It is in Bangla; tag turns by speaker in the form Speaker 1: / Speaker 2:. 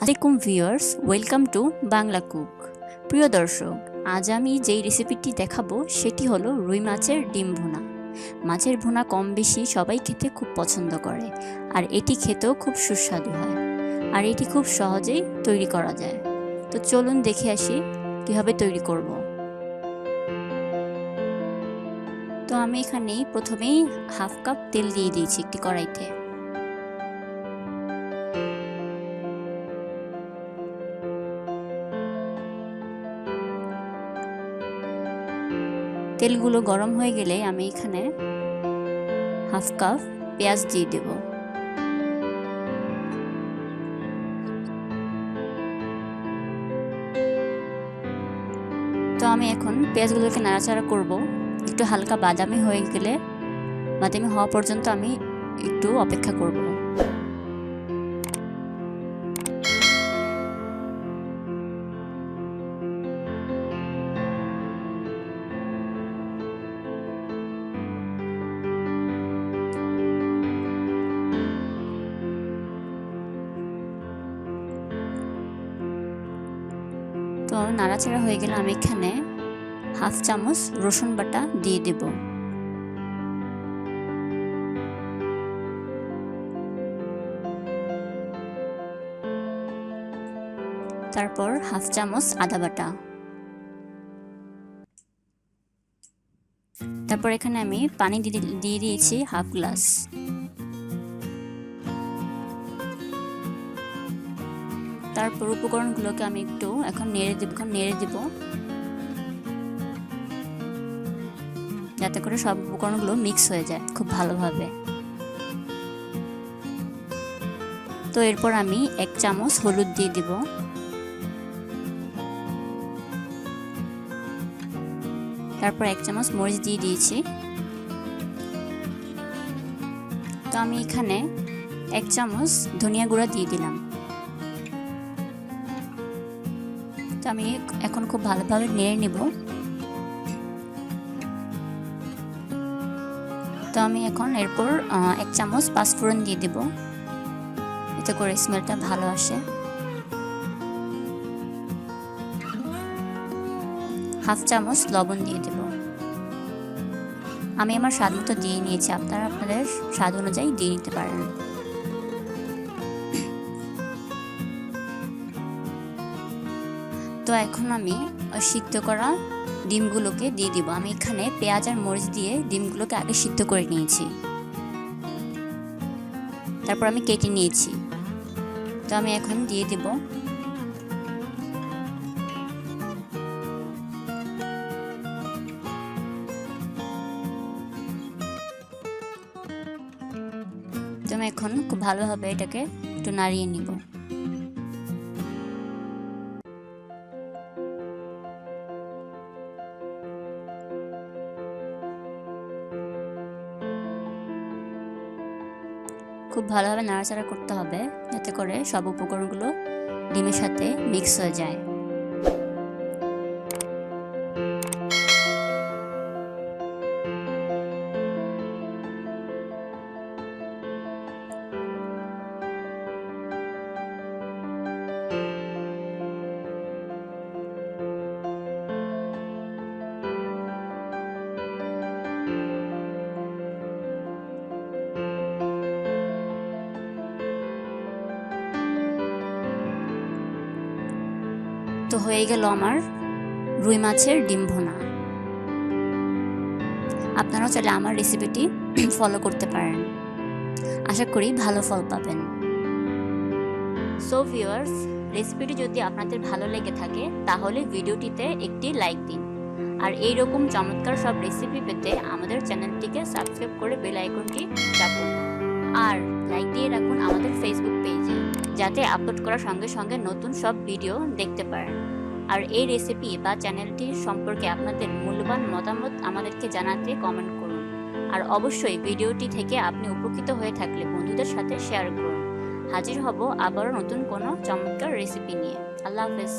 Speaker 1: আসসালামু viewers, welcome to Bangla cook. প্রিয় দর্শক, আজ আমি যেই রেসিপিটি দেখাবো সেটি হলো রুই মাছের ডিম ভুনা। মাছের ভুনা কম বেশি সবাই খেতে খুব পছন্দ করে, আর এটি খেতেও খুব সুস্বাদু হয়, আর এটি খুব সহজেই তৈরি করা যায়। তো চলুন দেখে আসি কীভাবে তৈরি করব। তো আমি এখানে প্রথমেই হাফ কাপ তেল দিয়ে দিয়েছি একটি কড়াইতে। তেলগুলো গরম হয়ে গেলে আমি এখানে হাফ কাপ পেঁয়াজ দিয়ে দেব। তো আমি এখন পেঁয়াজগুলোকে নাড়াচাড়া করব। একটু হালকা বাদামি হয়ে গেলে, বাদামি হওয়া পর্যন্ত আমি একটু অপেক্ষা করব। তো নাড়াচাড়া হয়ে গেলে আমি এখানে হাফ চামচ রসুন বাটা দিয়ে দেব। তারপর হাফ চামচ আদা বাটা। তারপর এখানে আমি পানি দিয়ে দিয়েছি হাফ গ্লাস। তারপর উপকরণগুলোকে আমি একটু এখন নেড়ে দেব, যাতে করে সব উপকরণগুলো মিক্স হয়ে যায় খুব ভালোভাবে। তো এরপর আমি 1 চামচ হলুদ দিয়ে দিব। তারপর 1 চামচ মরিচ দিয়ে দিয়েছি। তো আমি এখানে 1 চামচ ধনিয়া গুঁড়া দিয়ে দিলাম। তো আমি এখন খুব ভালোভাবে নেড়ে নিব। তো আমি এখন এরপর 1 চামচ পাঁচফোড়ন দিয়ে দেব, এতে করে স্মেলটা ভালো আসে। হাফ চামচ লবণ দিয়ে দেব। আমি আমার স্বাদ মতো দিয়ে নিয়েছি, আপনারা আপনাদের স্বাদ অনুযায়ী দিয়ে নিতে পারেন। তো এখন আমি সিদ্ধ করা ডিমগুলোকে দিয়ে দিব। আমি এখানে পেঁয়াজ আর মরিচ দিয়ে ডিমগুলোকে আগে সিদ্ধ করে নিয়েছি, তারপর আমি কেটে নিয়েছি। তো আমি এখন দিয়ে দিব। তো আমি এখন খুব ভালোভাবে এটাকে একটু নাড়িয়ে নিব। খুব ভালোভাবে নাড়াচাড়া করতে হবে, যাতে করে সব উপকরণগুলো ডিমের সাথে মিক্স হয়ে যায়। তো হয়ে গেল আমার রুই মাছের ডিম ভুনা। আপনারাও চাইলে আমার রেসিপিটি ফলো করতে পারেন, আশা করি ভালো ফল পাবেন। সো ভিউয়ার্স, রেসিপিটি যদি আপনাদের ভালো লেগে থাকে তাহলে ভিডিওটিতে একটি লাইক দিন, আর এই রকম চমৎকার সব রেসিপি পেতে আমাদের চ্যানেলটিকে সাবস্ক্রাইব করে বেল আইকনটি চাপুন, আর লাইক দিয়ে রাখুন আমাদের ফেসবুক পেজে, যাতে আপলোড করার সঙ্গে সঙ্গে নতুন সব ভিডিও দেখতে পারেন। আর এই রেসিপি বা চ্যানেলটির সম্পর্কে আপনাদের মূল্যবান মতামত আমাদেরকে জানাতে কমেন্ট করুন, আর অবশ্যই ভিডিওটি থেকে আপনি উপকৃত হয়ে থাকলে বন্ধুদের সাথে শেয়ার করুন। হাজির হব আবারও নতুন কোনো চমৎকার রেসিপি নিয়ে। আল্লাহ হাফেজ।